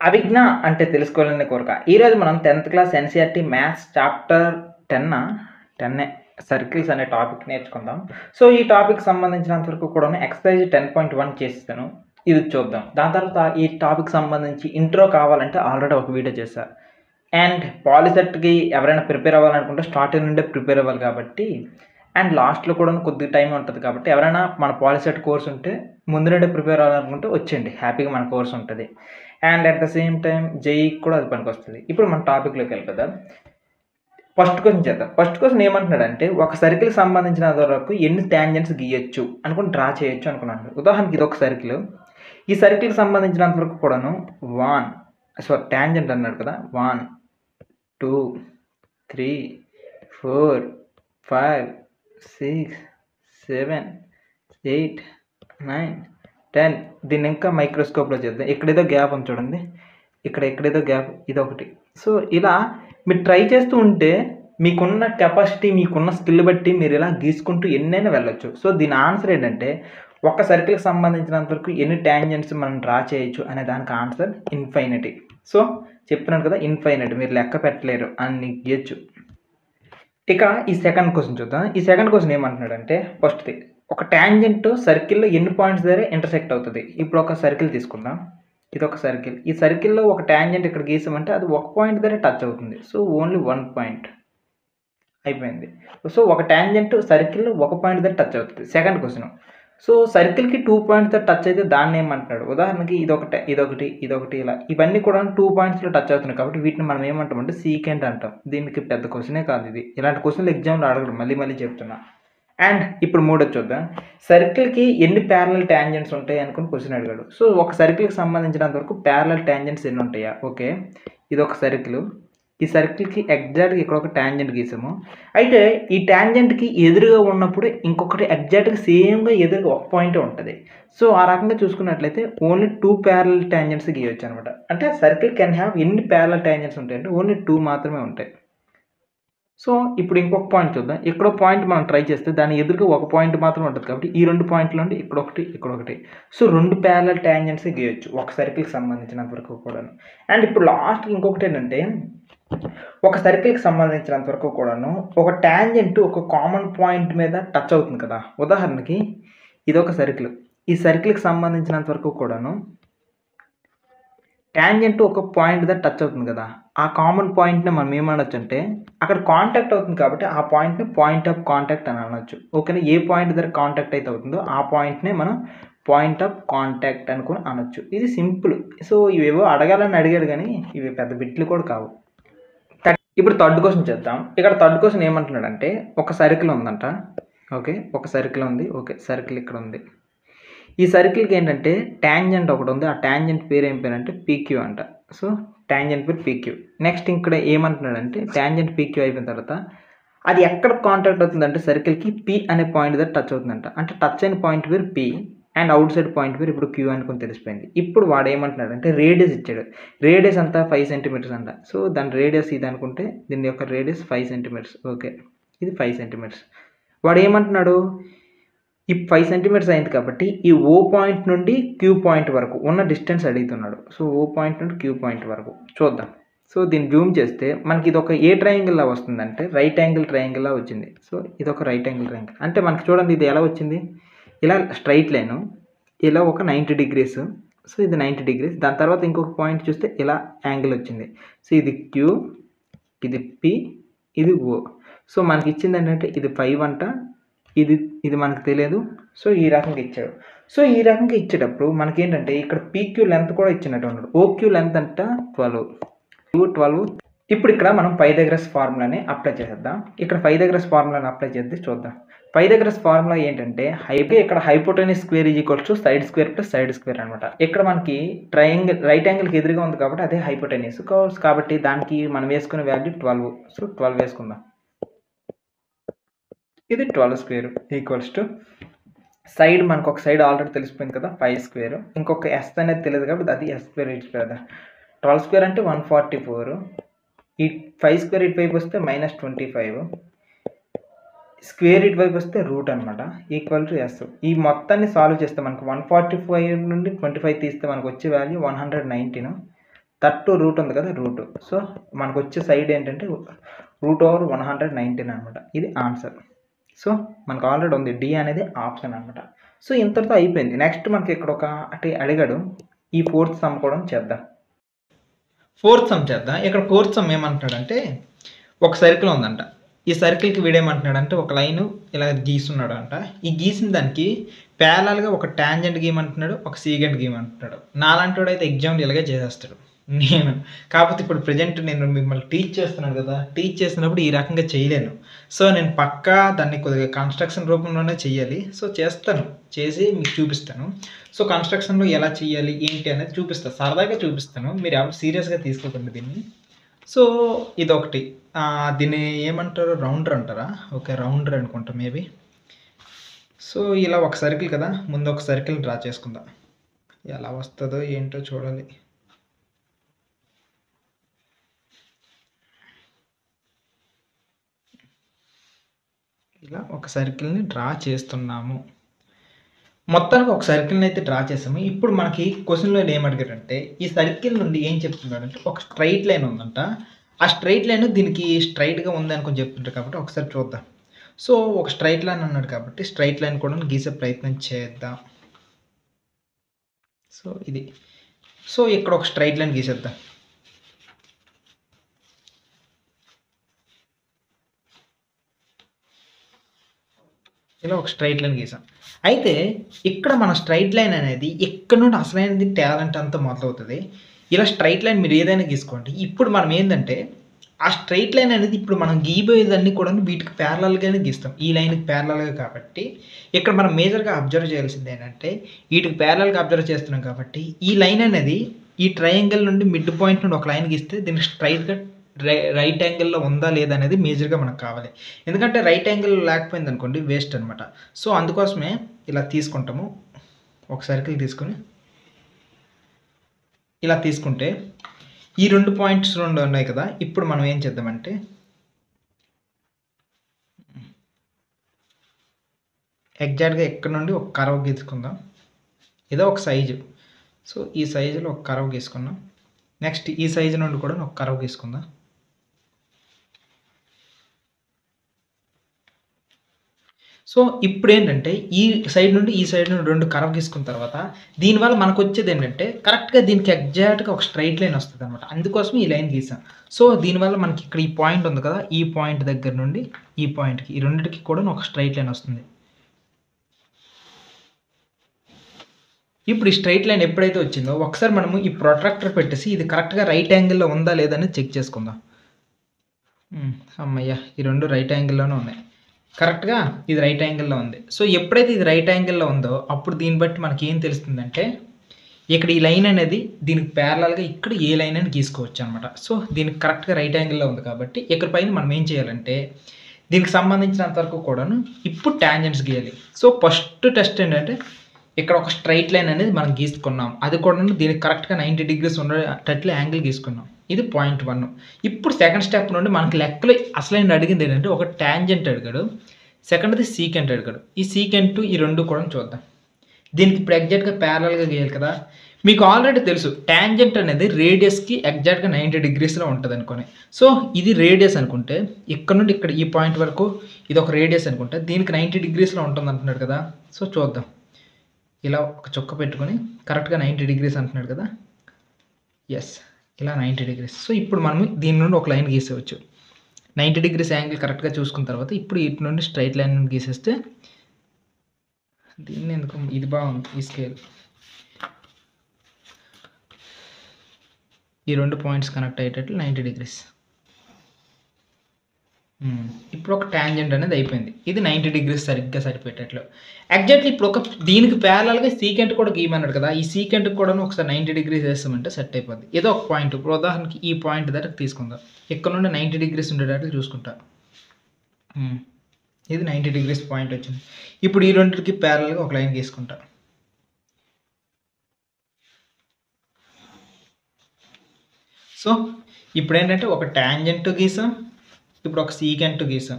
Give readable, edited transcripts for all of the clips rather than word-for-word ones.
అభిజ్ఞ అంటే తెలుసుకోవాలనే కోరిక. ఈరోజు మనం 10th class NCERT maths chapter 10 circles అనే టాపిక్ నేర్చుకుందాం. సో, ఈ టాపిక్‌కి సంబంధించినంత వరకు కూడాను ఎక్సర్‌సైజ్ 10.1 చేసేసాను. ఇది చూద్దాం. దాని తర్వాత ఈ టాపిక్ సంబంధించి ఇంట్రో కావాలంటే ఆల్రెడీ ఒక వీడియో చేశా. అండ్ పాలిసెట్‌కి ఎవరైనా ప్రిపేర్ అవ్వాలనుకుంటే స్టార్టింగ్ నుండే ప్రిపేర్ అవ్వాలి కాబట్టి అండ్ లాస్ట్‌లో కూడాను కొద్దిగా టైం ఉంటది కాబట్టి ఎవరైనా మన పాలిసెట్ కోర్స్ ఉంటే ముందు నుండే ప్రిపేర్ అవ్వాలనుకుంటే వచ్చేయండి. హ్యాపీగా మన కోర్స్ ఉంటది. And at the same time జేఈకి కూడా అది పనికొస్తది. ఇప్పుడు మన టాపిక్‌లోకి వెళ్ళిపోదాం. ఫస్ట్ క్వెషన్ చేద్దాం. ఫస్ట్ క్వెషన్ ఏమంటున్నాడంటే ఒక సర్కిల్‌కి సంబంధించినంత వరకు ఎన్ని టాంజెంట్స్ గీయొచ్చు అనుకుని డ్రా చేయొచ్చు అనుకున్నాను. ఉదాహరణకి ఇదొక సర్కిల్. ఈ సర్కిల్‌కి సంబంధించినంత వరకు కూడాను టాంజెంట్ అన్నాడు కదా! 1, 2, 3, 4, 5, 6, 7, 8, 9, 10 దీన్ని ఇంకా మైక్రోస్కోప్‌లో చేద్దాం. ఇక్కడేదో గ్యాప్ ఉంది చూడండి. ఇక్కడేదో గ్యాప్ ఇదొకటి. సో, ఇలా మీరు ట్రై చేస్తూ ఉంటే మీకున్న కెపాసిటీ, మీకున్న స్కిల్ బట్టి మీరు ఇలా గీసుకుంటూ ఎన్నైనా వెళ్ళొచ్చు. సో, దీని ఆన్సర్ ఏంటంటే ఒక సర్కిల్‌కి సంబంధించినంత వరకు ఎన్ని టాంజెంట్స్ మనం డ్రా చేయొచ్చు అనే దానికి ఆన్సర్ ఇన్ఫైనిటీ. సో, చెప్తున్నాను కదా ఇన్ఫైనైట్ మీరు లెక్క పెట్టలేరు అన్ని గీయొచ్చు. ఇక ఈ సెకండ్ క్వెషన్ చూద్దాం. ఈ సెకండ్ క్వెషన్ ఏమంటున్నాడంటే ఫస్ట్‌ది ఒక టాంజెంట్ సర్కిల్‌లో ఎన్ని పాయింట్స్ దగ్గర ఇంటర్సెక్ట్ అవుతది. ఇప్పుడు ఒక సర్కిల్ తీసుకుందాం. ఇదొక సర్కిల్. ఈ సర్కిల్‌లో ఒక టాంజెంట్ ఇక్కడ గీసామంటే అది ఒక పాయింట్ దగ్గర టచ్ అవుతుంది. సో, ఓన్లీ 1 పాయింట్ అయిపోయింది. సో, ఒక టాంజెంట్ సర్కిల్ ఒక పాయింట్ దగ్గర టచ్ అవుతది. Second question. సో, సర్కిల్‌కి 2 పాయింట్స్‌తో టచ్ అయితే దాన్నేమంటున్నాడు? ఉదాహరణకి ఇదొకటి ఇలా ఇవన్నీ కూడా 2 పాయింట్స్‌లో టచ్ అవుతున్నాయి కాబట్టి వీటిని మనం ఏమంటామంటే సీకెంట్ అంటాం. దీనికి పెద్ద క్వెషనే కాదు ఇది. ఇలాంటి క్వెషన్‌లు ఎగ్జామ్‌లో అడగడు మళ్ళీ చెప్తున్నా. అండ్ ఇప్పుడు మూడోది చూద్దాం. సర్కిల్‌కి ఎన్ని పారలెల్ టాంజెంట్స్ ఉంటాయి అనుకుని క్వెషన్ అడిగాడు. సో, ఒక సర్కిల్‌కి సంబంధించినంత వరకు పారలెల్ టాంజెంట్స్ ఎన్ని ఉంటాయా? ఓకే. ఇదొక సర్కిల్. ఈ సర్కిల్‌కి ఎగ్జాక్ట్‌గా ఇక్కడ ఒక టాంజెంట్ గీసాము. అయితే ఈ టాంజెంట్‌కి ఎదురుగా ఉన్నప్పుడు ఇంకొకటి ఎగ్జాక్ట్‌గా సేమ్‌గా ఎదురుగా ఒక పాయింటే ఉంటది. సో, ఆ రకంగా చూసుకున్నట్లయితే ఓన్లీ 2 పారలెల్ టాంజెంట్స్ గీయొచ్చనమాట. అంటే సర్కిల్ కెన్ హావ్ ఎన్ని పారలెల్ టాంజెంట్స్ ఉంటాయంటే ఓన్లీ 2 మాత్రమే ఉంటాయి. సో, ఇప్పుడు ఇంకొక పాయింట్ చూద్దాం. ఇక్కడో పాయింట్ మనం ట్రై చేస్తే దాని ఎదురుగా ఒక పాయింట్ మాత్రమే ఉంటది కాబట్టి ఈ 2 పాయింట్ల నుండి ఇక్కడొకటి. So, 2 parallel టాంజెంట్సే గీయొచ్చు. ఒక సర్కిల్‌కి సంబంధించినంత వరకు కూడాను. అండ్ ఇప్పుడు లాస్ట్‌కి ఇంకొకటేంటంటే ఒక సర్కిల్‌కి సంబంధించినంత వరకు కూడాను ఒక టాంజెంట్ ఒక కామన్ పాయింట్ మీద టచ్ అవుతుంది కదా! ఉదాహరణకి ఇదొక సర్కిల్. ఈ సర్కిల్‌కి సంబంధించినంత వరకు కూడాను టాంజెంట్ ఒక పాయింట్ దగ్గర టచ్ అవుతుంది కదా! ఆ కామన్ పాయింట్‌ని మనం ఏమనొచ్చంటే అక్కడ కాంటాక్ట్ అవుతుంది కాబట్టి ఆ పాయింట్‌ని పాయింట్ ఆఫ్ కాంటాక్ట్ అని అనొచ్చు. ఓకేనా? ఏ పాయింట్ దగ్గర కాంటాక్ట్ అయితే అవుతుందో ఆ పాయింట్‌నే మనం పాయింట్ ఆఫ్ కాంటాక్ట్ అనుకుని అనొచ్చు. ఇది సింపుల్. సో, ఇవేవో అడగాలని అడిగాడు గానీ ఇవి పెద్ద బిట్లు కూడా కావు. ఇప్పుడు థర్డ్ క్వెషన్ చేద్దాం. ఇక్కడ థర్డ్ క్వెషన్ ఏమంటున్నాడంటే ఒక సర్కిల్ ఉందంట. ఓకే. ఒక సర్కిల్ ఉంది. ఓకే. సర్కిల్ ఇక్కడ ఉంది. ఈ సర్కిల్‌కి ఏంటంటే టాంజెంట్ ఒకటి ఉంది. ఆ టాంజెంట్ పేరు ఏం పేరంటే పీక్యూ అంట. సో, టాంజెంట్ పేరు పీక్యూ. నెక్స్ట్ ఇక్కడ ఏమంటున్నాడంటే టాంజెంట్ పీక్యూ అయిపోయిన తర్వాత అది ఎక్కడ కాంటాక్ట్ అవుతుందంటే సర్కిల్‌కి పీ అనే పాయింట్ దగ్గర టచ్ అవుతుందంట. అంటే టచ్ అయిన పాయింట్ పేరు P and out side point పేరు ఇప్పుడు క్యూ అనుకుని తెలిసిపోయింది. ఇప్పుడు వాడు ఏమంటున్నాడంటే రేడియస్ ఇచ్చాడు. రేడియస్ అంతా 5 సెంటీమీటర్స్ అంట. సో, దాని రేడియస్ ఇది అనుకుంటే దీని యొక్క రేడియస్ 5 సెంటీమీటర్స్. ఓకే. ఇది 5 సెంటీమీటర్స్. వాడు ఏమంటున్నాడు? ఈ 5 సెంటీమీటర్స్ అయింది కాబట్టి ఈ ఓ పాయింట్ నుండి క్యూ పాయింట్ వరకు ఉన్న డిస్టెన్స్ అడుగుతున్నాడు. సో, ఓ పాయింట్ నుండి క్యూ పాయింట్ వరకు చూద్దాం. సో, దీన్ని జూమ్ చేస్తే మనకి ఇదొక ఏ ట్రయాంగిల్‌లా వస్తుందంటే రైట్ యాంగిల్ ట్రయాంగిల్‌లా వచ్చింది. సో, ఇదొక రైట్ యాంగిల్ ట్రయాంగిల్. అంటే మనకి చూడండి ఇది ఎలా వచ్చింది? ఇలా స్ట్రెయిట్ లైను. ఇలా ఒక 90 డిగ్రీస్. సో, ఇది 90 డిగ్రీస్. దాని తర్వాత ఇంకొక పాయింట్ చూస్తే ఇలా యాంగిల్ వచ్చింది. సో, ఇది క్యూ, ఇది పీ, ఇది ఓ. సో, మనకి ఇచ్చిందేంటంటే ఇది 5 అంట. ఇది మనకు తెలియదు. సో, ఈ రకంగా ఇచ్చాడు. సో, ఈ రకంగా ఇచ్చేటప్పుడు మనకేంటంటే ఇక్కడ పీక్యూ లెంత్ కూడా ఇచ్చినట్టు ఉన్నాడు. ఓక్యూ లెంత్ అంట 12. ఇప్పుడు ఇక్కడ మనం పైథాగరస్ ఫార్ములాని అప్లై చేసేద్దాం. ఇక్కడ పైథాగరస్ ఫార్ములాని అప్లై చేద్దాం చూద్దాం. పైథాగరస్ ఫార్ములా ఏంటంటే ఇక్కడ hypotenuse square is equals to side square plus side square అనమాట. ఇక్కడ మనకి ట్రయాంగిల్ రైట్ యాంగిల్‌కి ఎదురుగా ఉంది కాబట్టి అదే హైపోటెన్యూస్. కాబట్టి దానికి మనం వేసుకునే వాల్యూ 12. సో, 12 వేసుకుందాం. ఇది 12 స్క్వేర్ ఈక్వల్స్ టు సైడ్ మనకు ఒక సైడ్ ఆల్రెడీ తెలిసిపోయింది కదా 5 స్క్వేర్. ఇంకొక ఎస్ అనేది తెలియదు కాబట్టి అది ఎస్ స్క్వేర్ కదా. 12 స్క్వేర్ అంటే 144. ఈ 5 స్క్వేర్ ఇటువైపు వస్తే -25. స్క్వేర్ ఇటువైపు వస్తే రూట్ అనమాట. Equal to S. ఈ మొత్తాన్ని సాల్వ్ చేస్తే మనకు 145 నుండి 25 తీస్తే మనకు వచ్చే వాల్యూ 119. 32 రూట్ ఉంది కదా, రూట్. సో మనకు వచ్చే సైడ్ ఏంటంటే √119 అనమాట. ఇది ఆన్సర్. సో మనకు ఆల్రెడీ ఉంది, డి అనేది ఆప్షన్ అనమాట. సో ఇంతటితో అయిపోయింది. నెక్స్ట్ మనకి ఇక్కడ ఒకటి అడిగాడు, ఈ ఫోర్త్ సమ్ కూడా చేద్దాం. ఫోర్త్ సమ్ చేద్దాం. ఇక్కడ ఫోర్త్ సమ్ ఏమంటున్నాడంటే, ఒక సర్కిల్ ఉందంట. ఈ సర్కిల్కి వీడేమంటున్నాడంటే ఒక లైన్ ఇలా గీస్తున్నాడు అంట. ఈ గీసిన దానికి ప్యారలల్గా ఒక టాంజెంట్ గీయమంటున్నాడు, ఒక సీకెంట్ గీయమంటున్నాడు. నాలాంటి వాడు అయితే ఎగ్జామ్ ఇలాగే చేసేస్తాడు. కాకపోతే ఇప్పుడు ప్రజెంట్ నేను మిమ్మల్ని టీచ్ చేస్తున్నాను కదా, టీచ్ చేసినప్పుడు ఈ రకంగా చేయలేను. సో నేను పక్కా దాన్ని కొద్దిగా కన్స్ట్రక్షన్ రూపంలోనే చేయాలి. సో చేస్తాను, చేసి మీకు చూపిస్తాను. సో కన్స్ట్రక్షన్లో ఎలా చేయాలి ఏంటి అనేది చూపిస్తాను, సరదాగా చూపిస్తాను. మీరు ఎవరు సీరియస్గా తీసుకోకండి దీన్ని. సో ఇదొకటి, దీన్ని ఏమంటారు, రౌండర్ అంటారా? ఓకే, రౌండర్ అనుకుంటా మేబీ. సో ఇలా ఒక సర్కిల్ కదా, ముందు ఒక సర్కిల్ డ్రా చేసుకుందాం. ఎలా వస్తుందో ఏంటో చూడాలి. ఇలా ఒక సర్కిల్ని డ్రా చేస్తున్నాము. మొత్తానికి ఒక సర్కిల్ని అయితే డ్రా చేసాము. ఇప్పుడు మనకి క్వశ్చన్లో ఏమడిగారంటే, ఈ సర్కిల్ నుండి ఏం చెప్తున్నాడంటే ఒక స్ట్రైట్ లైన్ ఉందంట. ఆ స్ట్రైట్ లైన్ దీనికి స్ట్రైట్గా ఉంది అనుకొని చెప్తుంటారు కాబట్టి ఒకసారి చూద్దాం. సో ఒక స్ట్రైట్ లైన్ అన్నాడు కాబట్టి స్ట్రైట్ లైన్ కూడా గీసే ప్రయత్నం చేద్దాం. సో ఇది, సో ఇక్కడ ఒక స్ట్రైట్ లైన్ గీసేద్దాం. ఇలా ఒక స్ట్రైట్ లైన్ గీసాం. అయితే ఇక్కడ మన స్ట్రైట్ లైన్ అనేది ఇక్కడ నుండి అసలైనది టాలెంట్ అంతా మొదలవుతుంది. ఇలా స్ట్రైట్ లైన్ మీరు ఏదైనా గీసుకోండి. ఇప్పుడు మనం ఏంటంటే ఆ స్ట్రైట్ లైన్ అనేది ఇప్పుడు మనం గీయబోయేదన్నీ కూడా వీటికి ప్యారలల్గానే గీస్తాం, ఈ లైన్కి ప్యారలల్గా. కాబట్టి ఇక్కడ మనం మేజర్గా అబ్జర్వ్ చేయాల్సింది ఏంటంటే, వీటికి ప్యారలల్గా అబ్జర్వ్ చేస్తున్నాం కాబట్టి ఈ లైన్ అనేది ఈ ట్రయాంగిల్ నుండి మిడ్ పాయింట్ నుండి ఒక లైన్ గీస్తే దీనికి స్ట్రైట్గా రైట్ యాంగిల్లో ఉందా లేదా అనేది మేజర్గా మనకు కావాలి. ఎందుకంటే రైట్ యాంగిల్ లేకపోయింది అనుకోండి వేస్ట్ అనమాట. సో అందుకోసమే ఇలా తీసుకుంటాము. ఒక సర్కిల్ తీసుకొని ఇలా తీసుకుంటే ఈ 2 పాయింట్స్ 2 ఉన్నాయి కదా. ఇప్పుడు మనం ఏం చేద్దామంటే ఎగ్జాక్ట్గా ఇక్కడ నుండి ఒక కర్వ్ గీసుకుందాం. ఏదో ఒక సైజు. సో ఈ సైజులో ఒక కర్వ్ గీసుకుందాం. నెక్స్ట్ ఈ సైజు నుండి కూడా ఒక కర్వ్ గీసుకుందాం. సో ఇప్పుడు ఏంటంటే ఈ సైడ్ నుండి ఈ సైడ్ నుండి 2 కర్వ్ గీసుకున్న తర్వాత దీనివల్ల మనకు వచ్చేది ఏంటంటే కరెక్ట్గా దీనికి ఎగ్జాక్ట్గా ఒక స్ట్రైట్ లైన్ వస్తుంది అనమాట. అందుకోసం ఈ లైన్ గీసాం. సో దీనివల్ల మనకి ఇక్కడ ఈ పాయింట్ ఉంది కదా, ఈ పాయింట్ దగ్గర నుండి ఈ పాయింట్కి, ఈ రెండింటికి కూడా ఒక స్ట్రైట్ లైన్ వస్తుంది. ఇప్పుడు ఈ స్ట్రైట్ లైన్ ఎప్పుడైతే వచ్చిందో ఒకసారి మనము ఈ ప్రొట్రాక్టర్ పెట్టేసి ఇది కరెక్ట్గా రైట్ యాంగిల్లో ఉందా లేదా అని చెక్ చేసుకుందాం. అమ్మయ్య, ఈ 2 రైట్ యాంగిల్లోనే ఉన్నాయి. కరెక్ట్గా ఇది రైట్ యాంగిల్లో ఉంది. సో ఎప్పుడైతే ఇది రైట్ యాంగిల్లో ఉందో అప్పుడు దీన్ని బట్టి మనకి ఏం తెలుస్తుందంటే, ఇక్కడ ఈ లైన్ అనేది దీనికి ప్యారలల్గా ఇక్కడ ఏ లైన్ అని గీసుకోవచ్చు అనమాట. సో దీనికి కరెక్ట్గా రైట్ యాంగిల్లో ఉంది కాబట్టి ఇక్కడ పైన మనం ఏం చేయాలంటే దీనికి సంబంధించినంత వరకు కూడాను ఇప్పుడు టాంజెంట్స్ గీయాలి. సో ఫస్ట్ టెస్ట్ ఏంటంటే ఇక్కడ ఒక స్ట్రైట్ లైన్ అనేది మనం గీసుకున్నాం, అది కూడా దీనికి కరెక్ట్గా 90 degrees ఉండేటట్లు యాంగిల్ గీసుకున్నాం. ఇది పాయింట్ 1. ఇప్పుడు సెకండ్ స్టెప్ నుండి మనకి లెక్కలో అసలైన అడిగింది ఏంటంటే ఒక టాంజెంట్ అడిగాడు, సెకండ్ది సీకెంట్ అడిగాడు. ఈ సీకెంట్ ఈ 2 కూడా చూద్దాం. దీనికి ఇప్పుడు ఎగ్జాక్ట్గా ప్యారలల్గా గీయాలి కదా. మీకు ఆల్రెడీ తెలుసు టాంజెంట్ అనేది రేడియస్కి ఎగ్జాక్ట్గా 90 degreesలో ఉంటుంది అనుకోని. సో ఇది రేడియస్ అనుకుంటే ఇక్కడ నుండి ఇక్కడ ఈ పాయింట్ వరకు ఇది ఒక రేడియస్ అనుకుంటే దీనికి 90 degreesలో ఉంటుంది అంటున్నాడు కదా. సో చూద్దాం. ఇలా ఒక చుక్క పెట్టుకొని కరెక్ట్గా 90 degrees అంటున్నాడు కదా. ఎస్, ఇలా 90 degrees. సో ఇప్పుడు మనం దీని నుండి ఒక లైన్ గీసేవచ్చు. 90 degrees యాంగిల్ కరెక్ట్గా చూసుకున్న తర్వాత ఇప్పుడు ఇటు నుండి స్ట్రైట్ లైన్ నుండి గీసేస్తే దీన్ని ఎందుకు, ఇది బాగుంది ఈ స్కేల్. ఈ 2 పాయింట్స్ కనెక్ట్ అయ్యేటట్లు 90 degrees. ఇప్పుడు ఒక టాంజెంట్ అనేది అయిపోయింది. ఇది 90 degrees సరిగ్గా సరిపోయేటట్లు. ఎగ్జాక్ట్లీ ఇప్పుడు ఒక దీనికి ప్యారలల్గా సీకెంట్ కూడా గీయమన్నాడు కదా. ఈ సీకెంట్కి కూడా ఒకసారి 90 degrees వేస్తామంటే సెట్ అయిపోద్ది. ఏదో ఒక పాయింట్, ఇప్పుడు ఉదాహరణకి ఈ పాయింట్ దగ్గర తీసుకుందాం. ఇక్కడ నుండి 90 degrees ఉండేటట్లు చూసుకుంటా. ఇది 90 degrees పాయింట్ వచ్చింది. ఇప్పుడు ఈ రెండింటికి ప్యారలల్గా ఒక లైన్ గీసుకుంటా. సో ఇప్పుడు ఏంటంటే ఒక టాంజెంట్ గీసాం, ఇప్పుడు ఒక సీకెంట్ గీసాం.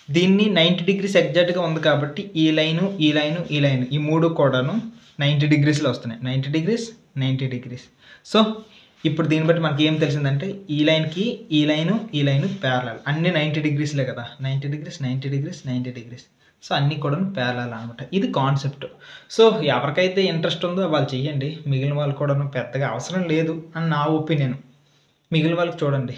దీన్ని 90 degrees ఎగ్జాక్ట్గా ఉంది కాబట్టి ఈ లైను ఈ లైను ఈ లైను ఈ 3 కూడాను 90 degreesలో వస్తున్నాయి. 90 degrees 90 degrees. సో ఇప్పుడు దీన్ని బట్టి మనకి ఏం తెలిసిందంటే ఈ లైన్కి ఈ లైను ప్యారలల్, అన్ని 90 degreesలే కదా, 90 degrees 90 degrees 90 degrees. సో అన్నీ కూడా ప్యారలల్ అనమాట. ఇది కాన్సెప్ట్. సో ఎవరికైతే ఇంట్రెస్ట్ ఉందో వాళ్ళు చెయ్యండి, మిగిలిన వాళ్ళు కూడా పెద్దగా అవసరం లేదు అని నా ఒపీనియన్. మిగిలిన వాళ్ళకి చూడండి